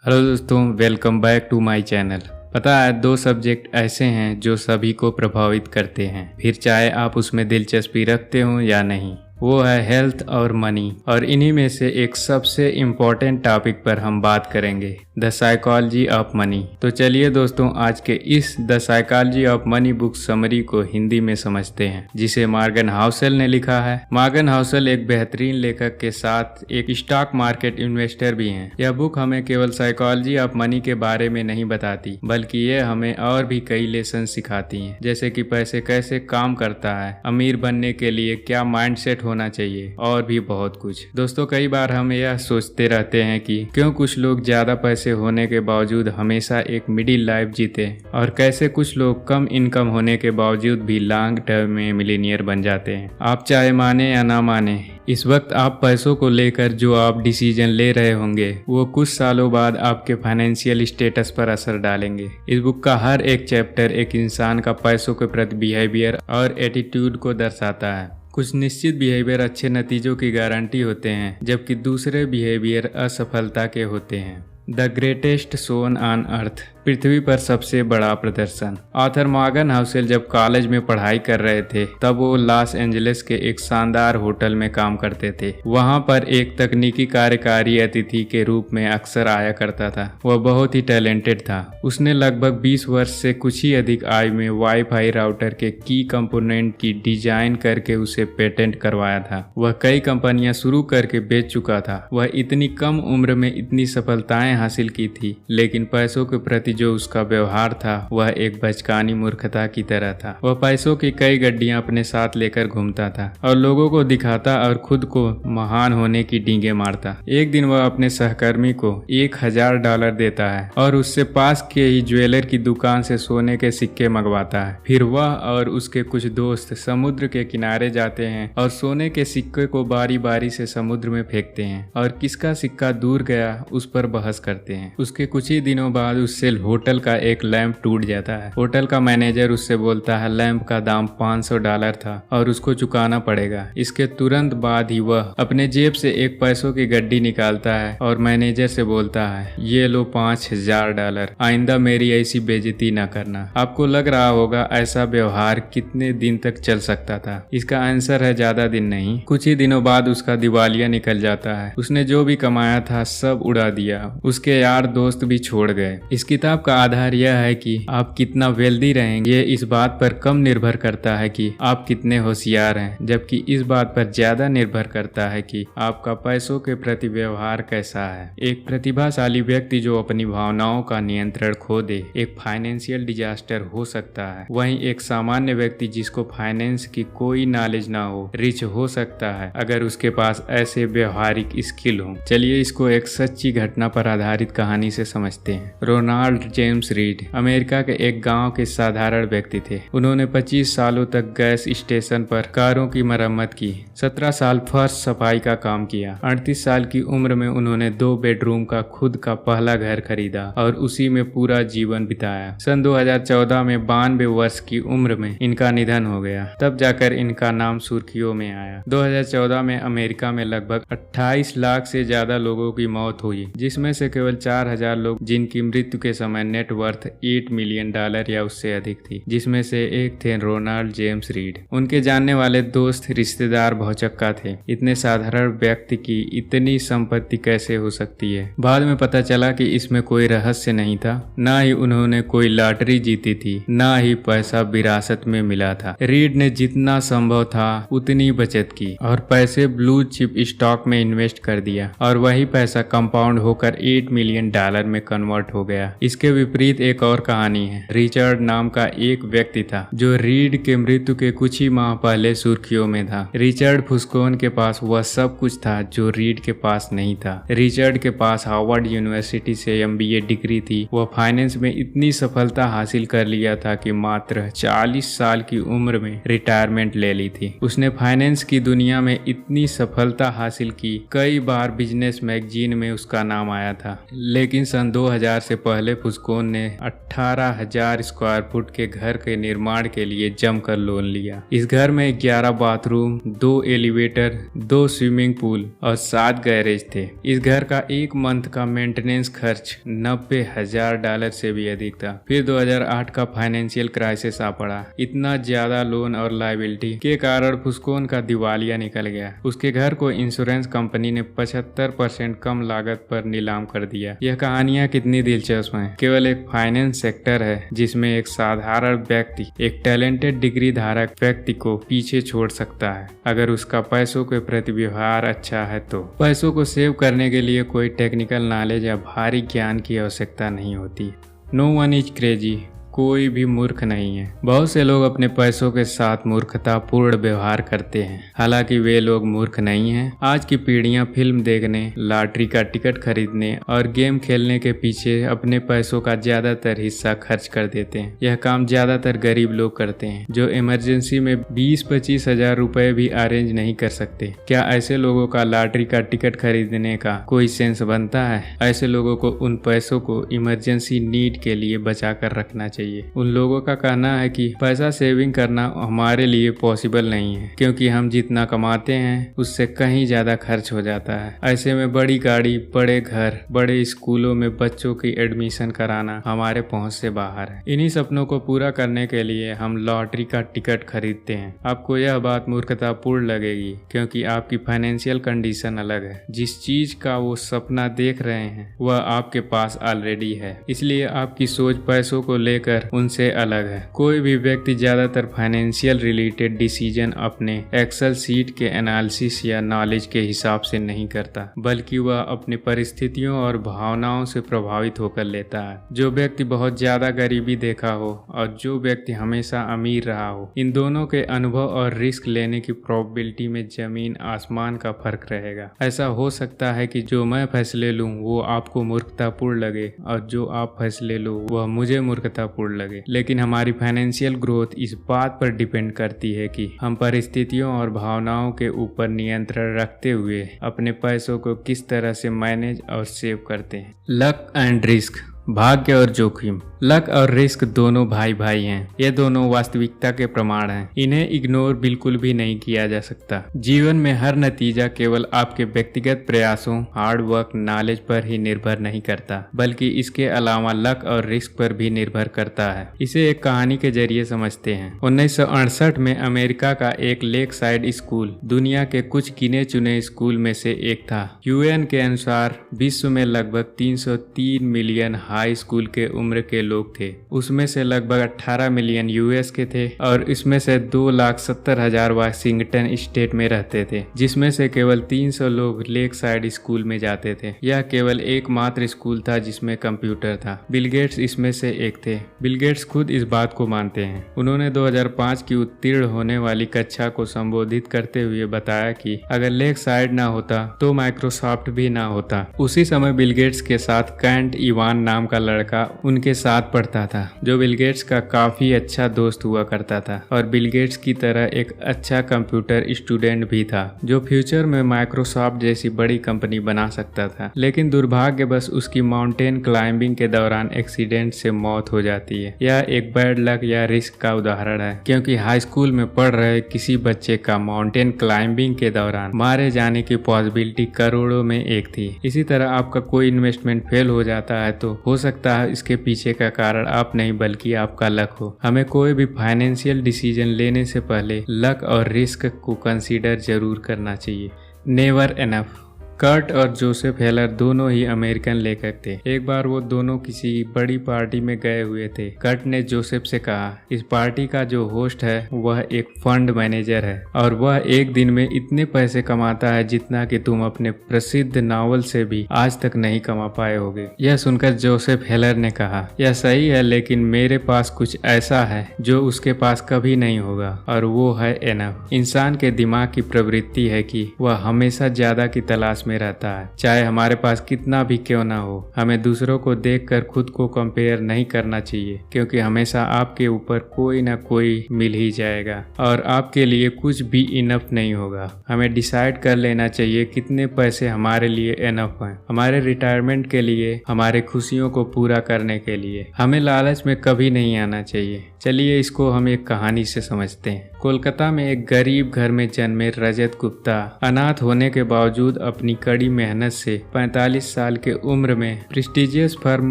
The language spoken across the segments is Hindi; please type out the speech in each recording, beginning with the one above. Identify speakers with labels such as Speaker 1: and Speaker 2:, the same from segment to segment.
Speaker 1: हेलो दोस्तों, welcome back to my channel. पता है, दो सब्जेक्ट ऐसे हैं जो सभी को प्रभावित करते हैं, फिर चाहे आप उसमें दिलचस्पी रखते हो या नहीं। वो है हेल्थ और मनी। और इन्हीं में से एक सबसे इम्पोर्टेंट टॉपिक पर हम बात करेंगे, द साइकोलॉजी ऑफ मनी। तो चलिए दोस्तों, आज के इस the psychology of money book summary को हिंदी में समझते हैं, जिसे मॉर्गन हाउसेल ने लिखा है। मॉर्गन हाउसेल एक बेहतरीन लेखक के साथ एक स्टॉक मार्केट इन्वेस्टर भी हैं। यह बुक हमें केवल साइकोलॉजी ऑफ मनी के बारे में नहीं बताती, बल्कि ये हमें और भी कई लेसन सिखाती हैं, जैसे कि पैसे कैसे काम करता है, अमीर बनने के लिए क्या माइंडसेट होना चाहिए, और भी बहुत कुछ। दोस्तों, कई बार हम यह सोचते रहते हैं कि क्यों कुछ लोग ज्यादा पैसे होने के बावजूद हमेशा एक मिडिल लाइफ जीते, और कैसे कुछ लोग कम इनकम होने के बावजूद भी लॉन्ग टर्म में मिलीनियर बन जाते हैं। आप चाहे माने या ना माने, इस वक्त आप पैसों को लेकर जो आप डिसीजन ले रहे होंगे, वो कुछ सालों बाद आपके फाइनेंशियल स्टेटस पर असर डालेंगे। इस बुक का हर एक चैप्टर एक इंसान का पैसों के प्रति बिहेवियर और एटीट्यूड को दर्शाता है। कुछ निश्चित बिहेवियर अच्छे नतीजों की गारंटी होते हैं, जबकि दूसरे बिहेवियर असफलता के होते हैं। The greatest show on earth, पृथ्वी पर सबसे बड़ा प्रदर्शन। ऑथर मॉर्गन हाउसेल जब कॉलेज में पढ़ाई कर रहे थे, तब वो लॉस एंजलिस के एक शानदार होटल में काम करते थे। वहां पर एक तकनीकी कार्यकारी अतिथि के रूप में अक्सर आया करता था। वह बहुत ही टैलेंटेड था। उसने लगभग 20 वर्ष से कुछ ही अधिक आयु में वाईफाई राउटर के की कंपोनेंट की डिजाइन करके उसे पेटेंट करवाया था। वह कई कंपनियां शुरू करके बेच चुका था। वह इतनी कम उम्र में इतनी सफलताएं हासिल की थी, लेकिन पैसों के प्रति जो उसका व्यवहार था वह एक बचकानी मूर्खता की तरह था। वह पैसों की कई गड्डियां अपने साथ लेकर घूमता था और लोगों को दिखाता और खुद को महान होने की डींगे मारता। एक दिन वह अपने सहकर्मी को $1000 देता है और उससे पास के ही ज्वेलर की दुकान से सोने के सिक्के मंगवाता है। फिर वह और उसके कुछ दोस्त समुद्र के किनारे जाते हैं और सोने के सिक्के को बारी बारी से समुद्र में फेंकते हैं और किसका सिक्का दूर गया उस पर बहस करते हैं। उसके कुछ ही दिनों बाद उससे होटल का एक लैंप टूट जाता है। होटल का मैनेजर उससे बोलता है लैंप का दाम $500 था और उसको चुकाना पड़ेगा। इसके तुरंत बाद ही वह अपने जेब से एक पैसों की गड्डी निकालता है और मैनेजर से बोलता है, ये लो $5000, आइंदा मेरी ऐसी बेइज्जती न करना। आपको लग रहा होगा ऐसा व्यवहार कितने दिन तक चल सकता था? इसका आंसर है ज्यादा दिन नहीं। कुछ ही दिनों बाद उसका दिवालिया निकल जाता है। उसने जो भी कमाया था सब उड़ा दिया। उसके यार दोस्त भी छोड़ गए। इस किताब का आधार यह है कि आप कितना वेल्दी रहेंगे ये इस बात पर कम निर्भर करता है कि आप कितने होशियार हैं, जबकि इस बात पर ज्यादा निर्भर करता है कि आपका पैसों के प्रति व्यवहार कैसा है। एक प्रतिभाशाली व्यक्ति जो अपनी भावनाओं का नियंत्रण खो दे एक फाइनेंशियल डिजास्टर हो सकता है। वहीं एक सामान्य व्यक्ति जिसको फाइनेंस की कोई नॉलेज ना हो रिच हो सकता है, अगर उसके पास ऐसे व्यवहारिक स्किल हो। चलिए इसको एक सच्ची घटना पर आधारित कहानी से समझते हैं। रोनाल्ड जेम्स रीड अमेरिका के एक गांव के साधारण व्यक्ति थे। उन्होंने 25 सालों तक गैस स्टेशन पर कारों की मरम्मत की, 17 साल फर्श सफाई का काम किया। 38 साल की उम्र में उन्होंने 2 बेडरूम का खुद का पहला घर खरीदा और उसी में पूरा जीवन बिताया। सन 2014 में 92 वर्ष की उम्र में इनका निधन हो गया। तब जाकर इनका नाम सुर्खियों में आया। 2014 में अमेरिका में लगभग 28 लाख से ज्यादा लोगों की मौत हुई, जिसमें से केवल 4000 लोग जिनकी मृत्यु के समय नेट वर्थ $8 मिलियन या उससे अधिक थी, जिसमें से एक थे रोनाल्ड जेम्स रीड। उनके जानने वाले दोस्त रिश्तेदार भौचक्का थे। इतने साधारण व्यक्ति की इतनी संपत्ति कैसे हो सकती है? बाद में पता चला कि इसमें कोई रहस्य नहीं था। ना ही उन्होंने कोई लॉटरी जीती थी, ना ही पैसा विरासत में मिला था। रीड ने जितना संभव था उतनी बचत की और पैसे ब्लू चिप स्टॉक में इन्वेस्ट कर दिया और वही पैसा कंपाउंड होकर $8 मिलियन में कन्वर्ट हो गया। इसके विपरीत एक और कहानी है। रिचर्ड नाम का एक व्यक्ति था जो रीड के मृत्यु के कुछ ही माह पहले सुर्खियों में था। रिचर्ड फुस्कोन के पास वह सब कुछ था जो रीड के पास नहीं था। रिचर्ड के पास हार्वर्ड यूनिवर्सिटी से MBA डिग्री थी। वह फाइनेंस में इतनी सफलता हासिल कर लिया था कि मात्र 40 साल की उम्र में रिटायरमेंट ले ली थी। उसने फाइनेंस की दुनिया में इतनी सफलता हासिल की, कई बार बिजनेस मैगजीन में उसका नाम आया था। था। लेकिन सन 2000 से पहले फुस्कोन ने 18,000 स्क्वायर फुट के घर के निर्माण के लिए जमकर लोन लिया। इस घर में 11 बाथरूम, 2 एलिवेटर, 2 स्विमिंग पूल और 7 गैरेज थे। इस घर का एक मंथ का मेंटेनेंस खर्च $90,000 से भी अधिक था। फिर 2008 का फाइनेंशियल क्राइसिस आ पड़ा। इतना ज्यादा लोन और लायबिलिटी के कारण फुस्कोन का दिवालिया निकल गया। उसके घर को इंश्योरेंस कंपनी ने 75% कम लागत पर नीलाम कर दिया। यह कहानियां कितनी दिलचस्प हैं। केवल एक फाइनेंस सेक्टर है जिसमें एक साधारण व्यक्ति एक टैलेंटेड डिग्री धारक व्यक्ति को पीछे छोड़ सकता है अगर उसका पैसों के प्रति व्यवहार अच्छा है। तो पैसों को सेव करने के लिए कोई टेक्निकल नॉलेज या भारी ज्ञान की आवश्यकता नहीं होती। नो वन इज क्रेजी, कोई भी मूर्ख नहीं है। बहुत से लोग अपने पैसों के साथ मूर्खतापूर्ण व्यवहार करते हैं, हालांकि वे लोग मूर्ख नहीं हैं। आज की पीढ़ियां फिल्म देखने, लॉटरी का टिकट खरीदने और गेम खेलने के पीछे अपने पैसों का ज्यादातर हिस्सा खर्च कर देते हैं। यह काम ज्यादातर गरीब लोग करते हैं जो इमरजेंसी में 20-25 हजार रुपए भी अरेंज नहीं कर सकते। क्या ऐसे लोगों का लॉटरी का टिकट खरीदने का कोई सेंस बनता है? ऐसे लोगों को उन पैसों को इमरजेंसी नीड के लिए बचा कर रखना चाहिए। उन लोगों का कहना है कि पैसा सेविंग करना हमारे लिए पॉसिबल नहीं है क्योंकि हम जितना कमाते हैं उससे कहीं ज्यादा खर्च हो जाता है। ऐसे में बड़ी गाड़ी, बड़े घर, बड़े स्कूलों में बच्चों की एडमिशन कराना हमारे पहुंच से बाहर है। इन्हीं सपनों को पूरा करने के लिए हम लॉटरी का टिकट खरीदते हैं। आपको यह बात मूर्खतापूर्ण लगेगी क्योंकि आपकी फाइनेंशियल कंडीशन अलग है। जिस चीज का वो सपना देख रहे हैं वह आपके पास ऑलरेडी है, इसलिए आपकी सोच पैसों को लेकर उनसे अलग है। कोई भी व्यक्ति ज्यादातर फाइनेंशियल रिलेटेड डिसीजन अपने एक्सेल सीट के एनालिसिस या नॉलेज के हिसाब से नहीं करता, बल्कि वह अपनी परिस्थितियों और भावनाओं से प्रभावित होकर लेता है। जो व्यक्ति बहुत ज्यादा गरीबी देखा हो और जो व्यक्ति हमेशा अमीर रहा हो, इन दोनों के अनुभव और रिस्क लेने की प्रोबेबिलिटी में जमीन आसमान का फर्क रहेगा। ऐसा हो सकता है कि जो मैं फैसले लूं वो आपको मूर्खतापूर्ण लगे और जो आप फैसले लो वह मुझे मूर्खतापूर्ण लगे, लेकिन हमारी फाइनेंशियल ग्रोथ इस बात पर डिपेंड करती है कि हम परिस्थितियों और भावनाओं के ऊपर नियंत्रण रखते हुए अपने पैसों को किस तरह से मैनेज और सेव करते हैं। लक एंड रिस्क, भाग्य और जोखिम। लक और रिस्क दोनों भाई भाई हैं। ये दोनों वास्तविकता के प्रमाण हैं। इन्हें इग्नोर बिल्कुल भी नहीं किया जा सकता। जीवन में हर नतीजा केवल आपके व्यक्तिगत प्रयासों, हार्ड वर्क, नॉलेज पर ही निर्भर नहीं करता, बल्कि इसके अलावा लक और रिस्क पर भी निर्भर करता है। इसे एक कहानी के जरिए समझते हैं। 1968 में अमेरिका का एक लेक साइड स्कूल दुनिया के कुछ गिने चुने स्कूल में से एक था। यूएन के अनुसार विश्व में लगभग 303 मिलियन हाई स्कूल के उम्र के लोग थे। उसमें से लगभग 18 मिलियन यूएस के थे और इसमें से 2,70,000 वाशिंगटन स्टेट में रहते थे, जिसमें से केवल 300 लोग लेक साइड स्कूल में जाते थे। यह केवल एकमात्र स्कूल था जिसमें कंप्यूटर था। बिल गेट्स इसमें से एक थे। बिल गेट्स खुद इस बात को मानते हैं। उन्होंने 2005 की उत्तीर्ण होने वाली कक्षा को संबोधित करते हुए बताया कि अगर लेक साइड ना होता तो माइक्रोसॉफ्ट भी ना होता। उसी समय बिल गेट्स के साथ कैंट इवान नाम का लड़का उनके साथ पढ़ता था, जो बिल गेट्स का काफी अच्छा दोस्त हुआ करता था और बिल गेट्स की तरह एक अच्छा कंप्यूटर स्टूडेंट भी था जो फ्यूचर में माइक्रोसॉफ्ट जैसी बड़ी कंपनी बना सकता था। लेकिन दुर्भाग्यवश उसकी माउंटेन क्लाइंबिंग के दौरान एक्सीडेंट से मौत हो जाती है। यह एक बैड लक या रिस्क का उदाहरण है, क्योंकि हाई स्कूल में पढ़ रहे किसी बच्चे का माउंटेन क्लाइंबिंग के दौरान मारे जाने की पॉसिबिलिटी करोड़ों में एक थी। इसी तरह आपका कोई इन्वेस्टमेंट फेल हो जाता है तो हो सकता है इसके पीछे का कारण आप नहीं बल्कि आपका लक हो। हमें कोई भी फाइनेंशियल डिसीजन लेने से पहले लक और रिस्क को कंसीडर जरूर करना चाहिए। Never enough. कर्ट और जोसेफ हेलर दोनों ही अमेरिकन लेखक थे। एक बार वो दोनों किसी बड़ी पार्टी में गए हुए थे। कर्ट ने जोसेफ से कहा, इस पार्टी का जो होस्ट है वह एक फंड मैनेजर है और वह एक दिन में इतने पैसे कमाता है जितना कि तुम अपने प्रसिद्ध नावल से भी आज तक नहीं कमा पाए होगे। यह सुनकर जोसेफ हेलर ने कहा, यह सही है, लेकिन मेरे पास कुछ ऐसा है जो उसके पास कभी नहीं होगा और वो है एनफ। इंसान के दिमाग की प्रवृत्ति है कि वह हमेशा ज्यादा की तलाश में रहता है। चाहे हमारे पास कितना भी क्यों ना हो, हमें दूसरों को देखकर खुद को कंपेयर नहीं करना चाहिए, क्योंकि हमेशा आपके ऊपर कोई ना कोई मिल ही जाएगा और आपके लिए कुछ भी इनफ नहीं होगा। हमें डिसाइड कर लेना चाहिए कितने पैसे हमारे लिए इनफ हैं, हमारे रिटायरमेंट के लिए, हमारे खुशियों को पूरा करने के लिए। हमें लालच में कभी नहीं आना चाहिए। चलिए इसको हम एक कहानी से समझते हैं। कोलकाता में एक गरीब घर में जन्मे रजत गुप्ता अनाथ होने के बावजूद अपनी कड़ी मेहनत से 45 साल के उम्र में प्रेस्टिजियस फर्म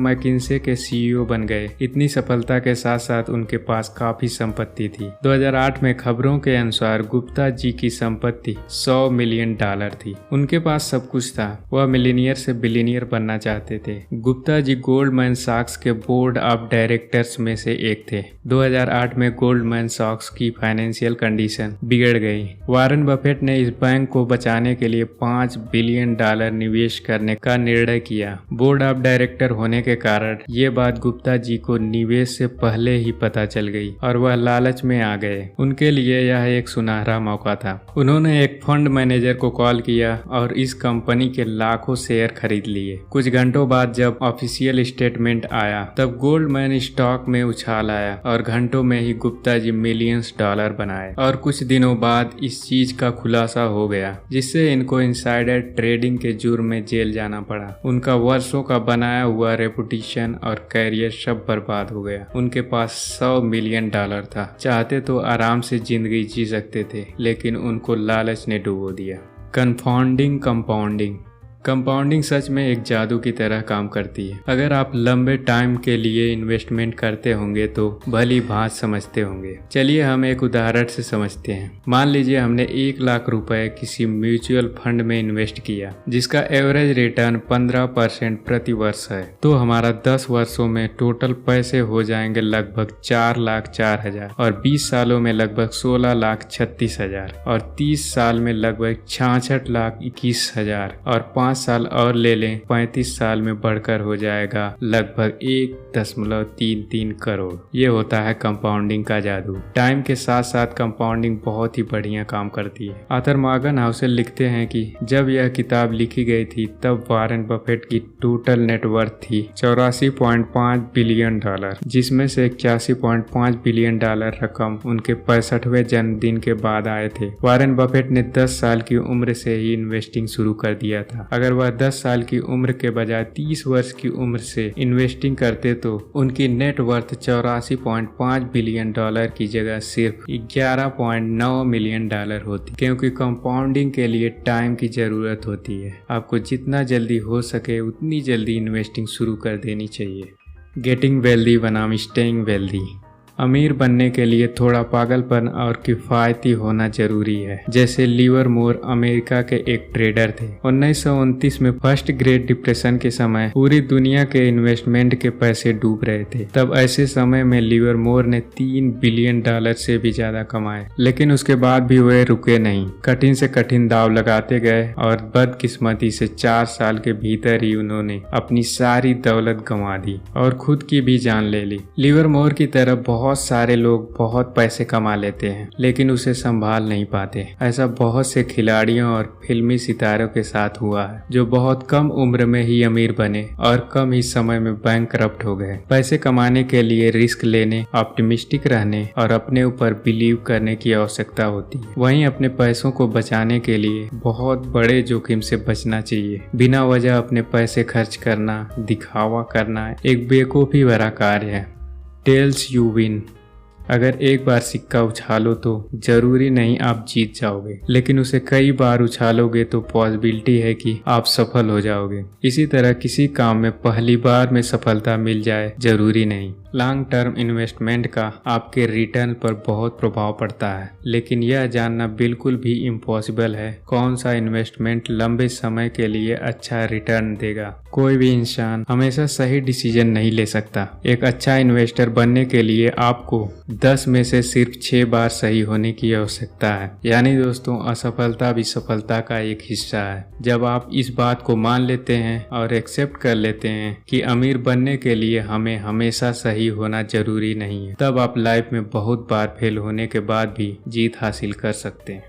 Speaker 1: मैकिन्से के सीईओ बन गए। इतनी सफलता के साथ साथ उनके पास काफी संपत्ति थी। 2008 में खबरों के अनुसार गुप्ता जी की संपत्ति $100 मिलियन थी। उनके पास सब कुछ था। वह मिलीनियर से बिलीनियर बनना चाहते थे। गुप्ता जी गोल्डमैन सॉक्स के बोर्ड ऑफ डायरेक्टर्स में से एक थे। 2008 में गोल्डमैन सॉक्स की फाइनेंशियल कंडीशन बिगड़ गई। वारेन बफेट ने इस बैंक को बचाने के लिए $5 बिलियन निवेश करने का निर्णय किया। बोर्ड ऑफ डायरेक्टर होने के कारण ये बात गुप्ता जी को निवेश से पहले ही पता चल गई और वह लालच में आ गए। उनके लिए यह एक सुनहरा मौका था। उन्होंने एक फंड मैनेजर को कॉल किया और इस कंपनी के लाखों शेयर खरीद लिए। कुछ घंटों बाद जब ऑफिशियल स्टेटमेंट आया तब गोल्डमैन स्टॉक में उछाल आया और घंटों में ही गुप्ता जी मिलियंस डॉलर बनाए। और कुछ दिनों बाद इस चीज का खुलासा हो गया, जिससे इनको इनसाइडर ट्रेडिंग के जुर्म में जेल जाना पड़ा। उनका वर्षों का बनाया हुआ रेपुटेशन और कैरियर सब बर्बाद हो गया। उनके पास $100 मिलियन था। चाहते तो आराम से जिंदगी जी सकते थे, लेकिन उनको लालच ने डुबो दिया। कंपाउंडिंग सच में एक जादू की तरह काम करती है। अगर आप लंबे टाइम के लिए इन्वेस्टमेंट करते होंगे तो भली भांत समझते होंगे। चलिए हम एक उदाहरण से समझते हैं। मान लीजिए हमने 1 लाख रुपए किसी म्यूचुअल फंड में इन्वेस्ट किया, जिसका एवरेज रिटर्न 15% प्रति वर्ष है। तो हमारा 10 वर्षों में टोटल पैसे हो जाएंगे लगभग 4,04,000 और 20 सालों में लगभग 16,36,000 और 30 साल में लगभग 66,21,000 और 5 साल और ले लें, 35 साल में बढ़कर हो जाएगा लगभग 1.33 करोड़। ये होता है कंपाउंडिंग का जादू। टाइम के साथ साथ कंपाउंडिंग बहुत ही बढ़िया काम करती है। आर्थर मॉर्गन हाउसेल लिखते हैं कि जब यह किताब लिखी गई थी तब वारेन बफेट की टोटल नेटवर्थ थी $84.5 बिलियन, जिसमें से $81.5 बिलियन रकम उनके 65वें जन्मदिन के बाद आए थे। वारेन बफेट ने 10 साल की उम्र से ही इन्वेस्टिंग शुरू कर दिया था। अगर वह 10 साल की उम्र के बजाय 30 वर्ष की उम्र से इन्वेस्टिंग करते तो उनकी नेटवर्थ $84.5 बिलियन की जगह सिर्फ $11.9 मिलियन होती, क्योंकि कंपाउंडिंग के लिए टाइम की जरूरत होती है। आपको जितना जल्दी हो सके उतनी जल्दी इन्वेस्टिंग शुरू कर देनी चाहिए। गेटिंग वेल्दी बनाम स्टेइंग वेल्दी। अमीर बनने के लिए थोड़ा पागलपन और किफायती होना जरूरी है। जैसे लिवरमोर अमेरिका के एक ट्रेडर थे। 1929 में फर्स्ट ग्रेट डिप्रेशन के समय पूरी दुनिया के इन्वेस्टमेंट के पैसे डूब रहे थे। तब ऐसे समय में लिवरमोर ने $3 बिलियन से भी ज्यादा कमाए, लेकिन उसके बाद भी वे रुके नहीं। कठिन से कठिन दाव लगाते गए और बदकिस्मती से 4 साल के भीतर ही उन्होंने अपनी सारी दौलत गंवा दी और खुद की भी जान ले ली। लिवरमोर की तरह बहुत सारे लोग बहुत पैसे कमा लेते हैं, लेकिन उसे संभाल नहीं पाते। ऐसा बहुत से खिलाड़ियों और फिल्मी सितारों के साथ हुआ है, जो बहुत कम उम्र में ही अमीर बने और कम ही समय में बैंकरप्ट हो गए। पैसे कमाने के लिए रिस्क लेने, ऑप्टिमिस्टिक रहने और अपने ऊपर बिलीव करने की आवश्यकता होती है। वहीं अपने पैसों को बचाने के लिए बहुत बड़े जोखिम से बचना चाहिए। बिना वजह अपने पैसे खर्च करना, दिखावा करना एक बेवकूफी भरा कार्य है। Tells you win. अगर एक बार सिक्का उछालो तो जरूरी नहीं आप जीत जाओगे, लेकिन उसे कई बार उछालोगे तो पॉसिबिलिटी है कि आप सफल हो जाओगे। इसी तरह किसी काम में पहली बार में सफलता मिल जाए जरूरी नहीं। लॉन्ग टर्म इन्वेस्टमेंट का आपके रिटर्न पर बहुत प्रभाव पड़ता है, लेकिन यह जानना बिल्कुल भी इम्पॉसिबल है कौन सा इन्वेस्टमेंट लंबे समय के लिए अच्छा रिटर्न देगा। कोई भी इंसान हमेशा सही डिसीजन नहीं ले सकता। एक अच्छा इन्वेस्टर बनने के लिए आपको 10 में से सिर्फ 6 बार सही होने की आवश्यकता है। यानी दोस्तों, असफलता भी सफलता का एक हिस्सा है। जब आप इस बात को मान लेते हैं और एक्सेप्ट कर लेते हैं कि अमीर बनने के लिए हमें हमेशा सही होना जरूरी नहीं है, तब आप लाइफ में बहुत बार फेल होने के बाद भी जीत हासिल कर सकते हैं।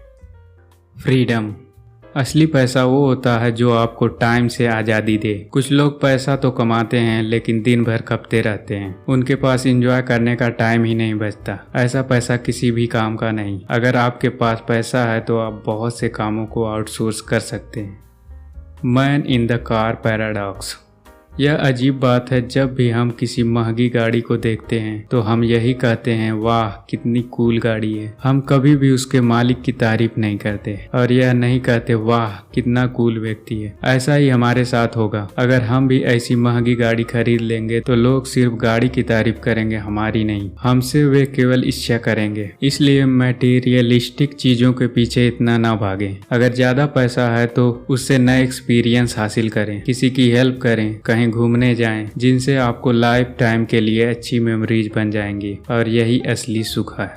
Speaker 1: फ्रीडम। असली पैसा वो होता है जो आपको टाइम से आज़ादी दे। कुछ लोग पैसा तो कमाते हैं लेकिन दिन भर खपते रहते हैं, उनके पास एंजॉय करने का टाइम ही नहीं बचता। ऐसा पैसा किसी भी काम का नहीं। अगर आपके पास पैसा है तो आप बहुत से कामों को आउटसोर्स कर सकते हैं। Man in the car paradox. यह अजीब बात है, जब भी हम किसी महंगी गाड़ी को देखते हैं तो हम यही कहते हैं, वाह कितनी कूल गाड़ी है। हम कभी भी उसके मालिक की तारीफ नहीं करते और यह नहीं कहते, वाह कितना कूल व्यक्ति है। ऐसा ही हमारे साथ होगा। अगर हम भी ऐसी महंगी गाड़ी खरीद लेंगे तो लोग सिर्फ गाड़ी की तारीफ करेंगे, हमारी नहीं। हमसे वे केवल ईर्ष्या करेंगे। इसलिए मटेरियलिस्टिक चीजों के पीछे इतना ना भागें। अगर ज्यादा पैसा है तो उससे नए एक्सपीरियंस हासिल करें, किसी की हेल्प करें, कहीं घूमने जाएं, जिनसे आपको लाइफ टाइम के लिए अच्छी मेमोरीज बन जाएंगी। और यही असली सुख है।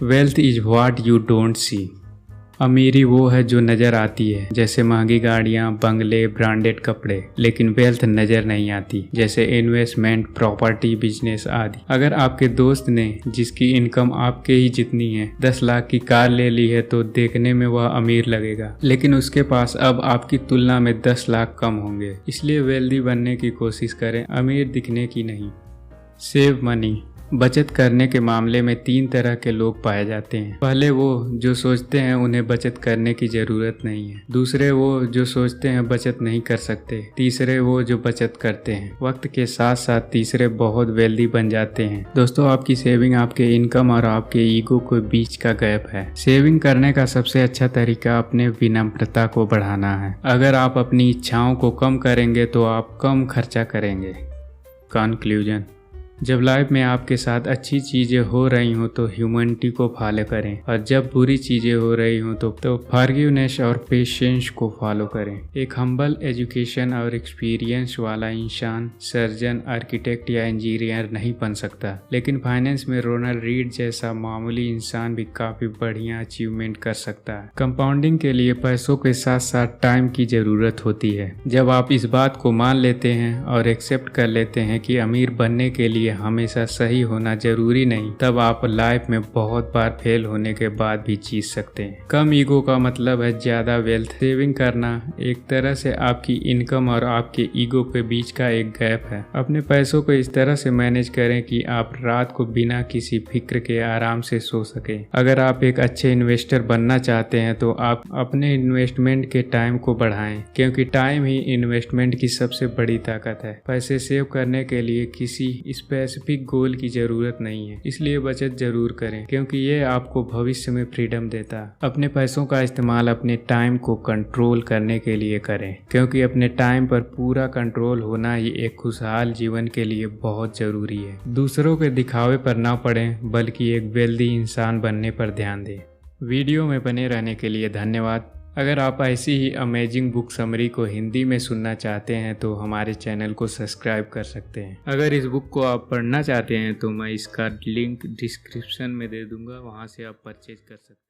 Speaker 1: Wealth is what you don't see. अमीरी वो है जो नज़र आती है, जैसे महंगी गाड़ियाँ, बंगले, ब्रांडेड कपड़े। लेकिन वेल्थ नज़र नहीं आती, जैसे इन्वेस्टमेंट, प्रॉपर्टी, बिजनेस आदि। अगर आपके दोस्त ने, जिसकी इनकम आपके ही जितनी है, 10 लाख की कार ले ली है तो देखने में वह अमीर लगेगा, लेकिन उसके पास अब आपकी तुलना में 10 लाख कम होंगे। इसलिए वेल्दी बनने की कोशिश करें, अमीर दिखने की नहीं। Save money. बचत करने के मामले में 3 तरह के लोग पाए जाते हैं। पहले वो जो सोचते हैं उन्हें बचत करने की जरूरत नहीं है। दूसरे वो जो सोचते हैं बचत नहीं कर सकते। तीसरे वो जो बचत करते हैं। वक्त के साथ साथ तीसरे बहुत वेल्दी बन जाते हैं। दोस्तों, आपकी सेविंग आपके इनकम और आपके ईगो के बीच का गैप है। सेविंग करने का सबसे अच्छा तरीका अपने विनम्रता को बढ़ाना है। अगर आप अपनी इच्छाओं को कम करेंगे तो आप कम खर्चा करेंगे। कंक्लूजन। जब लाइफ में आपके साथ अच्छी चीज़ें हो रही हों तो ह्यूमैनिटी को फॉलो करें, और जब बुरी चीज़ें हो रही हों तो फॉरगिवनेस और पेशेंस को फॉलो करें। एक हम्बल एजुकेशन और एक्सपीरियंस वाला इंसान सर्जन, आर्किटेक्ट या इंजीनियर नहीं बन सकता, लेकिन फाइनेंस में रोनाल्ड रीड जैसा मामूली इंसान भी काफ़ी बढ़िया अचीवमेंट कर सकता है। कंपाउंडिंग के लिए पैसों के साथ साथ टाइम की ज़रूरत होती है। जब आप इस बात को मान लेते हैं और एक्सेप्ट कर लेते हैं कि अमीर बनने के लिए हमेशा सही होना जरूरी नहीं, तब आप लाइफ में बहुत बार फेल होने के बाद भी जीत सकते हैं। कम ईगो का मतलब है ज्यादा वेल्थ। सेविंग करना एक तरह से आपकी इनकम और आपके ईगो के बीच का एक गैप है। अपने पैसों को इस तरह से मैनेज करें कि आप रात को बिना किसी फिक्र के आराम से सो सके। अगर आप एक अच्छे इन्वेस्टर बनना चाहते हैं तो आप अपने इन्वेस्टमेंट के टाइम को बढ़ाएं, क्योंकि टाइम ही इन्वेस्टमेंट की सबसे बड़ी ताकत है। पैसे सेव करने के लिए किसी स्पेसिफिक गोल की जरूरत नहीं है, इसलिए बचत जरूर करें, क्योंकि ये आपको भविष्य में फ्रीडम देता है। अपने पैसों का इस्तेमाल अपने टाइम को कंट्रोल करने के लिए करें, क्योंकि अपने टाइम पर पूरा कंट्रोल होना ही एक खुशहाल जीवन के लिए बहुत जरूरी है। दूसरों के दिखावे पर ना पड़ें, बल्कि एक वेल्दी इंसान बनने पर ध्यान दें। वीडियो में बने रहने के लिए धन्यवाद। अगर आप ऐसी ही अमेजिंग बुक समरी को हिंदी में सुनना चाहते हैं तो हमारे चैनल को सब्सक्राइब कर सकते हैं। अगर इस बुक को आप पढ़ना चाहते हैं तो मैं इसका लिंक डिस्क्रिप्शन में दे दूंगा, वहां से आप परचेज कर सकते हैं।